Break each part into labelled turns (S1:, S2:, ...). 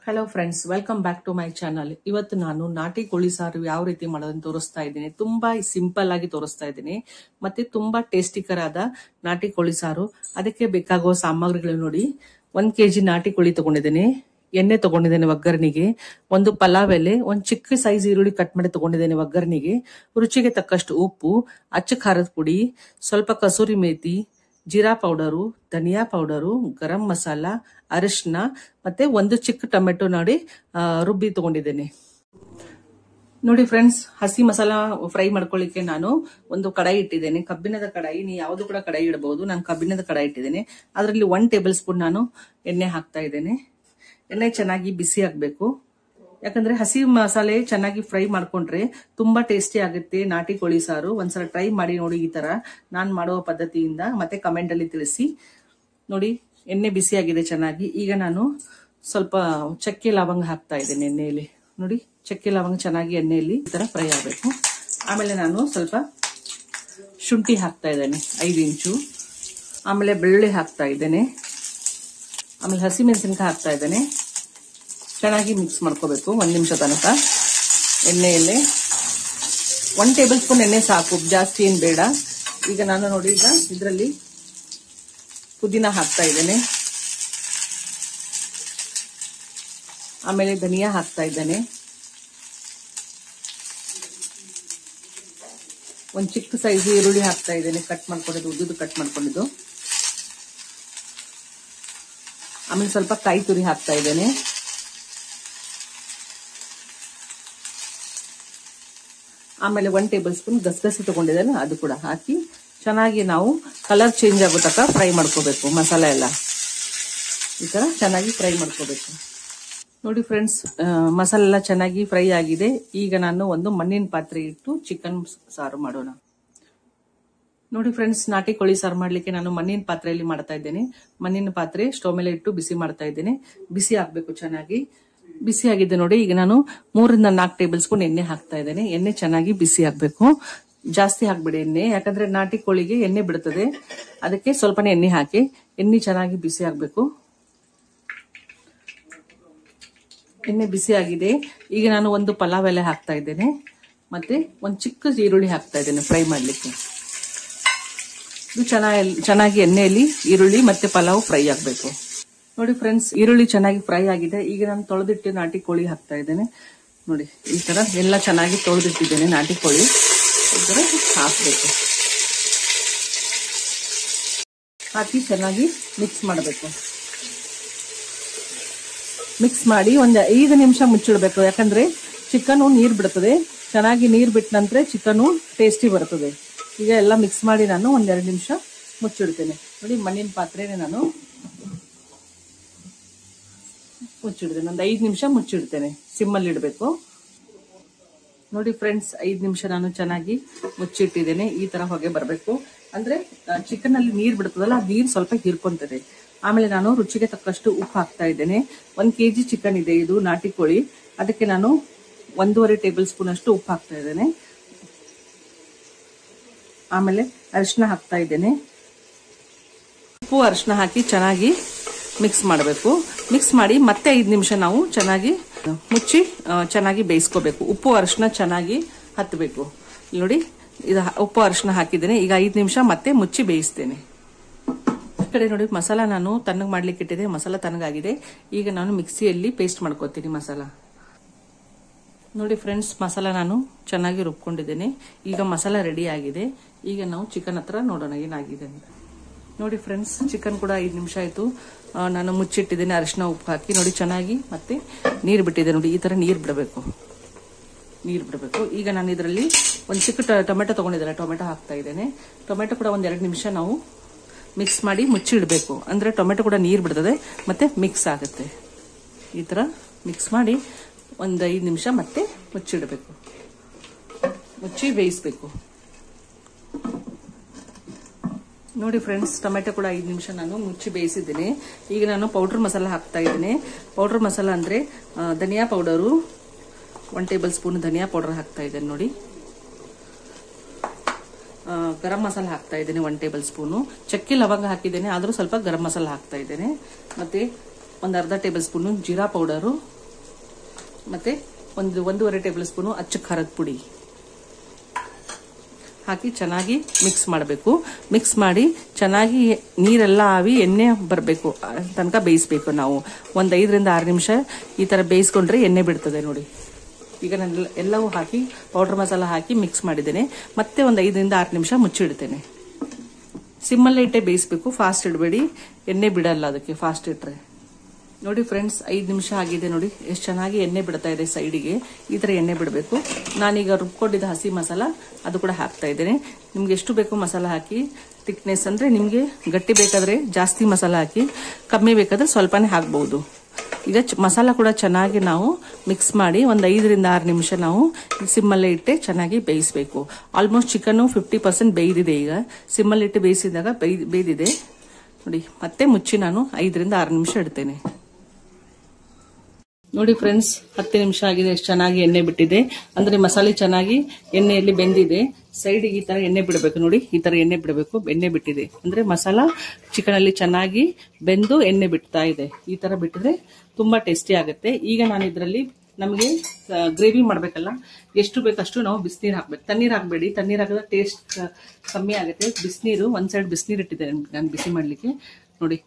S1: Hello friends, welcome back to my channel. ಇವತ್ತು ನಾನು ನಾಟಿ ಕೋಳಿ ಸಾರು ಯಾವ ರೀತಿ ಮಾಡೋದನ್ನ ತೋರಿಸ್ತಾ ಇದ್ದೀನಿ. ತುಂಬಾ ಸಿಂಪಲ್ ಆಗಿ ತೋರಿಸ್ತಾ ಇದ್ದೀನಿ. ಮತ್ತೆ ತುಂಬಾ ಟೇಸ್ಟಿಕರಾದ ನಾಟಿ ಕೋಳಿ ಸಾರು. ಅದಕ್ಕೆ ಬೇಕಾಗುವ ಸಾಮಗ್ರಿಗಳು ನೋಡಿ. 1 kg ನಾಟಿ ಕೋಳಿ ತಗೊಂಡಿದ್ದೇನೆ. ಎಣ್ಣೆ ತಗೊಂಡಿದ್ದೇನೆ ಒಗ್ಗರಣೆಗೆ. ಒಂದು ಪಲಾವ್ ಎಲೆ, ಒಂದು ಚಿಕ್ಕ ಸೈಜ್ ಈರುಳ್ಳಿ ಕಟ್ ಮಾಡಿ ತಗೊಂಡಿದ್ದೇನೆ ಒಗ್ಗರಣೆಗೆ. ರುಚಿಗೆ ತಕ್ಕಷ್ಟು ಉಪ್ಪು, ಅಚ್ಚ ಖಾರದ ಪುಡಿ, ಸ್ವಲ್ಪ ಕಸೂರಿ ಮೇಥಿ, ಜೀರಾ ಪೌಡರು, ಧನಿಯಾ ಪೌಡರು, ಗರಂ ಮಸಾಲ, ಅರಿಶಿನ, ಮತ್ತೆ ಒಂದು ಚಿಕ್ಕ ಟೊಮೆಟೊ ನೋಡಿ ರುಬ್ಬಿ ತಗೊಂಡಿದ್ದೇನೆ. ನೋಡಿ ಫ್ರೆಂಡ್ಸ್, ಹಸಿ ಮಸಾಲ ಫ್ರೈ ಮಾಡ್ಕೊಳ್ಳಿಕ್ಕೆ ನಾನು ಒಂದು ಕಡಾಯಿ ಇಟ್ಟಿದ್ದೇನೆ. ಕಬ್ಬಿಣದ ಕಡಾಯಿ, ನೀವು ಯಾವ್ದು ಕೂಡ ಕಡಾಯಿ ಇಡಬಹುದು. ನಾನು ಕಬ್ಬಿಣದ ಕಡಾಯಿ ಇಟ್ಟಿದ್ದೇನೆ. ಅದರಲ್ಲಿ 1 ಟೇಬಲ್ ಸ್ಪೂನ್ ನಾನು ಎಣ್ಣೆ ಹಾಕ್ತಾ ಇದ್ದೇನೆ. ಎಣ್ಣೆ ಚೆನ್ನಾಗಿ ಬಿಸಿ ಆಗ್ಬೇಕು. ಯಾಕಂದ್ರೆ ಹಸಿ ಮಸಾಲೆ ಚೆನ್ನಾಗಿ ಫ್ರೈ ಮಾಡ್ಕೊಂಡ್ರೆ ತುಂಬಾ ಟೇಸ್ಟಿ ಆಗುತ್ತೆ ನಾಟಿ ಕೋಳಿ ಸಾರು. ಒಂದ್ಸಲ ಟ್ರೈ ಮಾಡಿ ನೋಡಿ ಈ ತರ ನಾನ್ ಮಾಡುವ ಪದ್ಧತಿಯಿಂದ, ಮತ್ತೆ ಕಮೆಂಟ್ ಅಲ್ಲಿ ತಿಳಿಸಿ. ನೋಡಿ, ಎಣ್ಣೆ ಬಿಸಿ ಆಗಿದೆ ಚೆನ್ನಾಗಿ. ಈಗ ನಾನು ಸ್ವಲ್ಪ ಚಕ್ಕೆ ಲವಂಗ ಹಾಕ್ತಾ ಇದ್ದೇನೆ ಎಣ್ಣೆಯಲ್ಲಿ. ನೋಡಿ, ಚಕ್ಕೆ ಲವಂಗ ಚೆನ್ನಾಗಿ ಎಣ್ಣೆಯಲ್ಲಿ ಈ ತರ ಫ್ರೈ ಆಗಬೇಕು. ಆಮೇಲೆ ನಾನು ಸ್ವಲ್ಪ ಶುಂಠಿ ಹಾಕ್ತಾ ಇದ್ದೇನೆ, 5 ಇಂಚು. ಆಮೇಲೆ ಬೆಳ್ಳುಳ್ಳಿ ಹಾಕ್ತಾ ಇದ್ದೇನೆ. ಆಮೇಲೆ ಹಸಿಮೆಣಸಿನಕಾಯಿ ಹಾಕ್ತಾ ಇದ್ದೇನೆ. ಚೆನ್ನಾಗಿ ಮಿಕ್ಸ್ ಮಾಡ್ಕೋಬೇಕು 1 ನಿಮಿಷ ತನಕ ಎಣ್ಣೆಯಲ್ಲೇ. 1 ಟೇಬಲ್ ಸ್ಪೂನ್ ಎಣ್ಣೆ ಸಾಕು, ಜಾಸ್ತಿ ಏನ್ ಬೇಡ. ಈಗ ನಾನು ನೋಡಿ, ಈಗ ಇದರಲ್ಲಿ ಪುದೀನ ಹಾಕ್ತಾ ಇದ್ದೇನೆ. ಆಮೇಲೆ ಧನಿಯಾ ಹಾಕ್ತಾ ಇದ್ದೇನೆ. ಒಂದು ಚಿಕ್ಕ ಸೈಜ್ ಈರುಳ್ಳಿ ಹಾಕ್ತಾ ಇದ್ದೇನೆ, ಕಟ್ ಮಾಡ್ಕೊಂಡಿದ್ದು, ಉದ್ದುದು ಕಟ್ ಮಾಡ್ಕೊಂಡಿದ್ದು. ಆಮೇಲೆ ಸ್ವಲ್ಪ ಕಾಯಿ ತುರಿ ಹಾಕ್ತಾ ಇದ್ದೇನೆ. ಆಮೇಲೆ 1 ಟೇಬಲ್ ಸ್ಪೂನ್ ಗಸಗಸೆ ತಗೊಂಡಿದ್ದೇನೆ, ಅದು ಕೂಡ ಹಾಕಿ ಚೆನ್ನಾಗಿ ನಾವು ಕಲರ್ ಚೇಂಜ್ ಆಗೋ ತನಕ ಫ್ರೈ ಮಾಡ್ಕೋಬೇಕು. ಮಸಾಲೆ ಎಲ್ಲ ಈ ತರ ಚೆನ್ನಾಗಿ ಫ್ರೈ ಮಾಡ್ಕೋಬೇಕು. ನೋಡಿ ಫ್ರೆಂಡ್ಸ್, ಮಸಾಲೆ ಎಲ್ಲ ಚೆನ್ನಾಗಿ ಫ್ರೈ ಆಗಿದೆ. ಈಗ ನಾನು ಒಂದು ಮಣ್ಣಿನ ಪಾತ್ರೆ ಇಟ್ಟು ಚಿಕನ್ ಸಾರು ಮಾಡೋಣ. ನೋಡಿ ಫ್ರೆಂಡ್ಸ್, ನಾಟಿ ಕೋಳಿ ಸಾರು ಮಾಡ್ಲಿಕ್ಕೆ ನಾನು ಮಣ್ಣಿನ ಪಾತ್ರೆಯಲ್ಲಿ ಮಾಡ್ತಾ ಇದ್ದೇನೆ. ಮಣ್ಣಿನ ಪಾತ್ರೆ ಸ್ಟವ್ ಮೇಲೆ ಇಟ್ಟು ಬಿಸಿ ಮಾಡ್ತಾ ಇದ್ದೇನೆ. ಬಿಸಿ ಆಗ್ಬೇಕು ಚೆನ್ನಾಗಿ. ಬಿಸಿ ಆಗಿದೆ ನೋಡಿ. ಈಗ ನಾನು 3 ರಿಂದ 4 ಟೇಬಲ್ ಸ್ಪೂನ್ ಎಣ್ಣೆ ಹಾಕ್ತಾ ಇದ್ದೇನೆ. ಎಣ್ಣೆ ಚೆನ್ನಾಗಿ ಬಿಸಿ ಆಗ್ಬೇಕು. ಜಾಸ್ತಿ ಹಾಕ್ಬೇಡಿ ಎಣ್ಣೆ, ಯಾಕಂದ್ರೆ ನಾಟಿ ಕೋಳಿಗೆ ಎಣ್ಣೆ ಬಿಡುತ್ತದೆ. ಅದಕ್ಕೆ ಸ್ವಲ್ಪನೇ ಎಣ್ಣೆ ಹಾಕಿ. ಎಣ್ಣೆ ಚೆನ್ನಾಗಿ ಬಿಸಿ ಆಗ್ಬೇಕು. ಎಣ್ಣೆ ಬಿಸಿ ಆಗಿದೆ. ಈಗ ನಾನು ಒಂದು ಪಲಾವ್ ಎಲೆ ಹಾಕ್ತಾ ಇದ್ದೇನೆ. ಮತ್ತೆ ಒಂದು ಚಿಕ್ಕ ಈರುಳ್ಳಿ ಹಾಕ್ತಾ ಇದ್ದೇನೆ ಫ್ರೈ ಮಾಡ್ಲಿಕ್ಕೆ. ಇದು ಚೆನ್ನಾಗಿ ಎಣ್ಣೆಯಲ್ಲಿ ಈರುಳ್ಳಿ ಮತ್ತೆ ಪಲಾವ್ ಫ್ರೈ ಆಗ್ಬೇಕು. ನೋಡಿ ಫ್ರೆಂಡ್ಸ್, ಈರುಳ್ಳಿ ಚೆನ್ನಾಗಿ ಫ್ರೈ ಆಗಿದೆ. ಈಗ ನಾನು ತೊಳೆದಿಟ್ಟು ನಾಟಿ ಕೋಳಿ ಹಾಕ್ತಾ ಇದ್ದೇನೆ. ನೋಡಿ, ಈ ತರ ಎಲ್ಲ ಚೆನ್ನಾಗಿ ತೊಳೆದಿಟ್ಟಿದ್ದೇನೆ ನಾಟಿ ಕೋಳಿ. ಈ ತರ ಹಾಕ್ಬೇಕು. ಹಾಕಿ ಚೆನ್ನಾಗಿ ಮಿಕ್ಸ್ ಮಾಡಬೇಕು. ಮಿಕ್ಸ್ ಮಾಡಿ ಒಂದು 5 ನಿಮಿಷ ಮುಚ್ಚಿಡ್ಬೇಕು. ಯಾಕಂದ್ರೆ ಚಿಕನ್ ನೀರ್ ಬಿಡುತ್ತದೆ. ಚೆನ್ನಾಗಿ ನೀರ್ ಬಿಟ್ಟ ನಂತರ ಚಿಕನ್ ಟೇಸ್ಟಿ ಬರುತ್ತದೆ. ಈಗ ಎಲ್ಲ ಮಿಕ್ಸ್ ಮಾಡಿ ನಾನು 1-2 ನಿಮಿಷ ಮುಚ್ಚಿಡ್ತೇನೆ. ನೋಡಿ, ಮಣ್ಣಿನ ಪಾತ್ರೆನೇ ನಾನು ಮುಚ್ಚಿಡ್ತೇನೆ. ಒಂದು 5 ನಿಮಿಷ ಮುಚ್ಚಿಡ್ತೇನೆ. ಸಿಮ್ಮಲ್ಲಿ ಇಡಬೇಕು. ನೋಡಿ ಫ್ರೆಂಡ್ಸ್, 5 ನಿಮಿಷ ನಾನು ಚೆನ್ನಾಗಿ ಮುಚ್ಚಿಟ್ಟಿದ್ದೇನೆ. ಈ ತರ ಹೊಗೆ ಬರಬೇಕು. ಅಂದ್ರೆ ಚಿಕನ್ ಅಲ್ಲಿ ನೀರ್ ಬಿಡ್ತದಲ್ಲ, ಆ ನೀರ್ ಸ್ವಲ್ಪ ಹೀರ್ಕೊಂತದೆ. ಆಮೇಲೆ ನಾನು ರುಚಿಗೆ ತಕ್ಕಷ್ಟು ಉಪ್ಪು ಹಾಕ್ತಾ ಇದ್ದೇನೆ. 1 kg ಚಿಕನ್ ಇದೆ, ಇದು ನಾಟಿ ಕೋಳಿ. ಅದಕ್ಕೆ ನಾನು 1.5 ಟೇಬಲ್ ಸ್ಪೂನ್ ಅಷ್ಟು ಉಪ್ಪು ಹಾಕ್ತಾ ಇದ್ದೇನೆ. ಆಮೇಲೆ ಅರಿಶಿನ ಹಾಕ್ತಾ ಇದ್ದೇನೆ. ಉಪ್ಪು ಅರಿಶಿನ ಹಾಕಿ ಚೆನ್ನಾಗಿ ಮಿಕ್ಸ್ ಮಾಡಬೇಕು. ಮಿಕ್ಸ್ ಮಾಡಿ ಮತ್ತೆ 5 ನಿಮಿಷ ನಾವು ಚೆನ್ನಾಗಿ ಮುಚ್ಚಿ ಚೆನ್ನಾಗಿ ಬೇಯಿಸ್ಕೋಬೇಕು. ಉಪ್ಪು ಅರಿಶಿನ ಚೆನ್ನಾಗಿ ಹತ್ತಬೇಕು. ನೋಡಿ, ಇದು ಉಪ್ಪು ಅರಿಶಿನ ಹಾಕಿದ್ದೇನೆ. ಈಗ 5 ನಿಮಿಷ ಮತ್ತೆ ಮುಚ್ಚಿ ಬೇಯಿಸ್ತೇನೆ. ಈ ಕಡೆ ನೋಡಿ, ಮಸಾಲ ನಾನು ತಣ್ಣಗೆ ಮಾಡ್ಲಿಕ್ಕೆ ಇಟ್ಟಿದೆ. ಮಸಾಲ ತಣ್ಣಗಾಗಿದೆ. ಈಗ ನಾನು ಮಿಕ್ಸಿಯಲ್ಲಿ ಪೇಸ್ಟ್ ಮಾಡ್ಕೋತೀನಿ ಮಸಾಲ. ನೋಡಿ ಫ್ರೆಂಡ್ಸ್, ಮಸಾಲ ನಾನು ಚೆನ್ನಾಗಿ ರುಬ್ಕೊಂಡಿದ್ದೇನೆ. ಈಗ ಮಸಾಲ ರೆಡಿ ಆಗಿದೆ. ಈಗ ನಾವು ಚಿಕನ್ ಹತ್ರ ನೋಡೋಣ ಏನಾಗಿದೆ ಅಂತ. ನೋಡಿ ಫ್ರೆಂಡ್ಸ್, ಚಿಕನ್ ಕೂಡ 5 ನಿಮಿಷ ಆಯ್ತು. ನಾನು ಮುಚ್ಚಿಟ್ಟಿದ್ದೇನೆ ಅರಿಶಿನ ಉಪ್ಪು ಹಾಕಿ. ನೋಡಿ, ಚೆನ್ನಾಗಿ ಮತ್ತೆ ನೀರು ಬಿಟ್ಟಿದೆ. ನೋಡಿ, ಈ ತರ ನೀರು ಬಿಡಬೇಕು. ಈಗ ನಾನು ಇದರಲ್ಲಿ ಒಂದು ಚಿಕ್ಕ ಟೊಮೆಟೊ ತಗೊಂಡಿದ್ದೇನೆ. ಟೊಮೆಟೊ ಹಾಕ್ತಾ ಇದ್ದೇನೆ. ಟೊಮೆಟೊ ಕೂಡ 1-2 ನಿಮಿಷ ನಾವು ಮಿಕ್ಸ್ ಮಾಡಿ ಮುಚ್ಚಿಡಬೇಕು. ಅಂದ್ರೆ ಟೊಮೆಟೊ ಕೂಡ ನೀರು ಬಿಡ್ತದೆ, ಮತ್ತೆ ಮಿಕ್ಸ್ ಆಗುತ್ತೆ. ಈ ತರ ಮಿಕ್ಸ್ ಮಾಡಿ ಒಂದು 5 ನಿಮಿಷ ಮತ್ತೆ ಮುಚ್ಚಿಡಬೇಕು. ಮುಚ್ಚಿ ಬೇಯಿಸ್ಬೇಕು. ನೋಡಿ ಫ್ರೆಂಡ್ಸ್, ಟೊಮೆಟೊ ಕೂಡ 5 ನಿಮಿಷ ನಾನು ಮುಚ್ಚಿ ಬೇಯಿಸಿದ್ದೀನಿ. ಈಗ ನಾನು ಪೌಡರ್ ಮಸಾಲ ಹಾಕ್ತಾ ಇದ್ದೀನಿ. ಪೌಡರ್ ಮಸಾಲ ಅಂದ್ರೆ ಧನಿಯಾ ಪೌಡರು 1 ಟೇಬಲ್ ಸ್ಪೂನ್ ಧನಿಯಾ ಪೌಡರ್ ಹಾಕ್ತಾ ಇದ್ದೇನೆ. ನೋಡಿ, ಗರಂ ಮಸಾಲ ಹಾಕ್ತಾ ಇದ್ದೇನೆ 1 ಟೇಬಲ್ ಸ್ಪೂನು. ಚಕ್ಕೆ ಲವಂಗ ಹಾಕಿದ್ದೇನೆ, ಆದ್ರೂ ಸ್ವಲ್ಪ ಗರಂ ಮಸಾಲ ಹಾಕ್ತಾ ಇದ್ದೇನೆ. ಮತ್ತೆ ಒಂದು ಅರ್ಧ ಟೇಬಲ್ ಸ್ಪೂನ್ ಜೀರಾ ಪೌಡರು, ಮತ್ತೆ 1.5 ಟೇಬಲ್ ಸ್ಪೂನು ಅಚ್ಚ ಖಾರದ ಪುಡಿ ಹಾಕಿ ಚೆನ್ನಾಗಿ ಮಿಕ್ಸ್ ಮಾಡಬೇಕು. ಮಿಕ್ಸ್ ಮಾಡಿ ಚೆನ್ನಾಗಿ ನೀರೆಲ್ಲ ಆವಿ ಎಣ್ಣೆ ಬರಬೇಕು ತನಕ ಬೇಯಿಸಬೇಕು. ನಾವು 5 ರಿಂದ 6 ನಿಮಿಷ ಈ ತರ ಬೇಯಿಸ್ಕೊಂಡ್ರೆ ಎಣ್ಣೆ ಬಿಡ್ತದೆ ನೋಡಿ. ಈಗ ನಾನು ಎಲ್ಲವೂ ಹಾಕಿ ಪೌಡರ್ ಮಸಾಲ ಹಾಕಿ ಮಿಕ್ಸ್ ಮಾಡಿದ್ದೇನೆ. ಮತ್ತೆ 5 ರಿಂದ 6 ನಿಮಿಷ ಮುಚ್ಚಿಡ್ತೇನೆ. ಸಿಮ್ಮಲ್ಲೇ ಇಟ್ಟೆ ಬೇಯಿಸಬೇಕು, ಫಾಸ್ಟ್ ಇಡಬೇಡಿ, ಎಣ್ಣೆ ಬಿಡಲ್ಲ ಅದಕ್ಕೆ ಫಾಸ್ಟ್ ಇಟ್ರೆ. ನೋಡಿ ಫ್ರೆಂಡ್ಸ್, 5 ನಿಮಿಷ ಆಗಿದೆ ನೋಡಿ, ಎಷ್ಟು ಚೆನ್ನಾಗಿ ಎಣ್ಣೆ ಬಿಡ್ತಾ ಇದೆ ಸೈಡಿಗೆ. ಈ ತರ ಎಣ್ಣೆ ಬಿಡಬೇಕು. ನಾನೀಗ ರುಬ್ಕೊಂಡಿದ್ದ ಹಸಿ ಮಸಾಲ ಅದು ಕೂಡ ಹಾಕ್ತಾ ಇದ್ದೇನೆ. ನಿಮ್ಗೆ ಎಷ್ಟು ಬೇಕೋ ಮಸಾಲ ಹಾಕಿ. ಥಿಕ್ನೆಸ್ ಅಂದ್ರೆ ನಿಮ್ಗೆ ಗಟ್ಟಿ ಬೇಕಾದ್ರೆ ಜಾಸ್ತಿ ಮಸಾಲ ಹಾಕಿ, ಕಮ್ಮಿ ಬೇಕಾದ್ರೆ ಸ್ವಲ್ಪನೇ ಹಾಕಬಹುದು. ಈಗ ಮಸಾಲ ಕೂಡ ಚೆನ್ನಾಗಿ ನಾವು ಮಿಕ್ಸ್ ಮಾಡಿ 5 ರಿಂದ 6 ನಿಮಿಷ ನಾವು ಸಿಮ್ಮಲ್ಲೇ ಇಟ್ಟೆ ಚೆನ್ನಾಗಿ ಬೇಯಿಸಬೇಕು. Almost chicken 50% ಬೇಯ್ದಿದೆ. ಈಗ ಸಿಮ್ಮಲ್ಲಿ ಇಟ್ಟು ಬೇಯಿಸಿದಾಗ ಬೇಯ್ದಿದೆ ನೋಡಿ. ಮತ್ತೆ ಮುಚ್ಚಿ ನಾನು 5 ರಿಂದ 6 ನಿಮಿಷ ಇಡ್ತೇನೆ. ನೋಡಿ ಫ್ರೆಂಡ್ಸ್, 10 ನಿಮಿಷ ಆಗಿದೆ. ಎಷ್ಟು ಚೆನ್ನಾಗಿ ಎಣ್ಣೆ ಬಿಟ್ಟಿದೆ ಅಂದ್ರೆ ಮಸಾಲೆ ಚೆನ್ನಾಗಿ ಎಣ್ಣೆಯಲ್ಲಿ ಬೆಂದಿದೆ. ಸೈಡಿಗೆ ಈ ತರ ಎಣ್ಣೆ ಬಿಡಬೇಕು ನೋಡಿ, ಈ ತರ ಎಣ್ಣೆ ಬಿಡಬೇಕು. ಎಣ್ಣೆ ಬಿಟ್ಟಿದೆ ಅಂದ್ರೆ ಮಸಾಲ ಚಿಕನ್ ಅಲ್ಲಿ ಚೆನ್ನಾಗಿ ಬೆಂದು ಎಣ್ಣೆ ಬಿಡ್ತಾ ಇದೆ. ಈ ತರ ಬಿಟ್ಟಿದ್ರೆ ತುಂಬಾ ಟೇಸ್ಟಿ ಆಗುತ್ತೆ. ಈಗ ನಾನು ಇದರಲ್ಲಿ ನಮಗೆ ಗ್ರೇವಿ ಮಾಡ್ಬೇಕಲ್ಲ, ಎಷ್ಟು ಬೇಕಷ್ಟು ನಾವು ಬಿಸಿನೀರು ಹಾಕ್ಬೇಕು. ತಣ್ಣೀರು ಹಾಕ್ಬೇಡಿ, ತಣ್ಣೀರು ಹಾಕಿದ್ರೆ ಟೇಸ್ಟ್ ಕಮ್ಮಿ ಆಗುತ್ತೆ. ಬಿಸಿನೀರು ಒಂದ್ ಸೈಡ್ ಬಿಸಿನೀರು ಇಟ್ಟಿದ್ದೇನೆ ನಾನು ಬಿಸಿ ಮಾಡ್ಲಿಕ್ಕೆ ನೋಡಿ.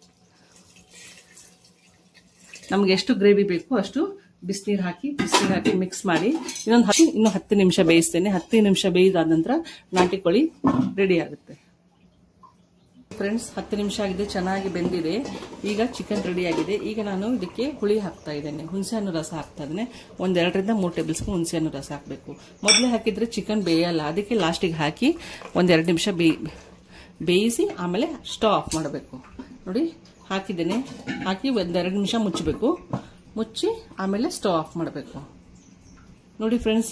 S1: ನಮ್ಗೆ ಎಷ್ಟು ಗ್ರೇವಿ ಬೇಕು ಅಷ್ಟು ಬಿಸಿನೀರು ಹಾಕಿ ಮಿಕ್ಸ್ ಮಾಡಿ ಇನ್ನು 10 ನಿಮಿಷ ಬೇಯಿಸ್ತೇನೆ. 10 ನಿಮಿಷ ಬೇಯಿದಾದ ನಂತರ ನಾಟಿ ಕೋಳಿ ರೆಡಿ ಆಗುತ್ತೆ. ಫ್ರೆಂಡ್ಸ್, 10 ನಿಮಿಷ ಆಗಿದೆ, ಚೆನ್ನಾಗಿ ಬೆಂದಿದೆ. ಈಗ ಚಿಕನ್ ರೆಡಿ ಆಗಿದೆ. ಈಗ ನಾನು ಇದಕ್ಕೆ ಹುಳಿ ಹಾಕ್ತಾ ಇದ್ದೇನೆ, ಹುಣಸೆಹಣ್ಣು ರಸ ಹಾಕ್ತಾ ಇದ್ದೇನೆ. 1-2 ರಿಂದ 3 ಟೇಬಲ್ ಸ್ಪೂನ್ ಹುಣಸೆಹಣ್ಣು ರಸ ಹಾಕಬೇಕು. ಮೊದಲೇ ಹಾಕಿದ್ರೆ ಚಿಕನ್ ಬೇಯಲ್ಲ, ಅದಕ್ಕೆ ಲಾಸ್ಟಿಗೆ ಹಾಕಿ 1-2 ನಿಮಿಷ ಬೇಯಿಸಿ ಆಮೇಲೆ ಸ್ಟವ್ ಆಫ್ ಮಾಡಬೇಕು ನೋಡಿ. ಹಾಕಿದ್ದೇನೆ, ಹಾಕಿ 1-2 ನಿಮಿಷ ಮುಚ್ಚಬೇಕು. ಮುಚ್ಚಿ ಆಮೇಲೆ ಸ್ಟವ್ ಆಫ್ ಮಾಡಬೇಕು ನೋಡಿ. ಫ್ರೆಂಡ್ಸ್,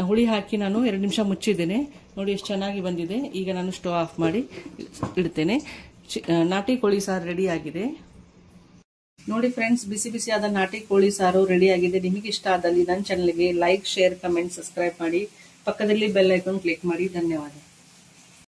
S1: ಹುಳಿ ಹಾಕಿ ನಾನು 2 ನಿಮಿಷ ಮುಚ್ಚಿದ್ದೇನೆ ನೋಡಿ, ಎಷ್ಟು ಚೆನ್ನಾಗಿ ಬಂದಿದೆ. ಈಗ ನಾನು ಸ್ಟವ್ ಆಫ್ ಮಾಡಿ ಇಡ್ತೇನೆ. ನಾಟಿ ಕೋಳಿ ಸಾರು ರೆಡಿ ಆಗಿದೆ ನೋಡಿ. ಫ್ರೆಂಡ್ಸ್, ಬಿಸಿ ಬಿಸಿಯಾದ ನಾಟಿ ಕೋಳಿ ಸಾರು ರೆಡಿ ಆಗಿದೆ. ನಿಮಗೆ ಇಷ್ಟ ಆದಲ್ಲಿ ನನ್ನ ಚಾನಲ್ಗೆ ಲೈಕ್, ಶೇರ್, ಕಮೆಂಟ್, ಸಬ್ಸ್ಕ್ರೈಬ್ ಮಾಡಿ. ಪಕ್ಕದಲ್ಲಿ ಬೆಲ್ ಐಕಾನ್ ಕ್ಲಿಕ್ ಮಾಡಿ. ಧನ್ಯವಾದ.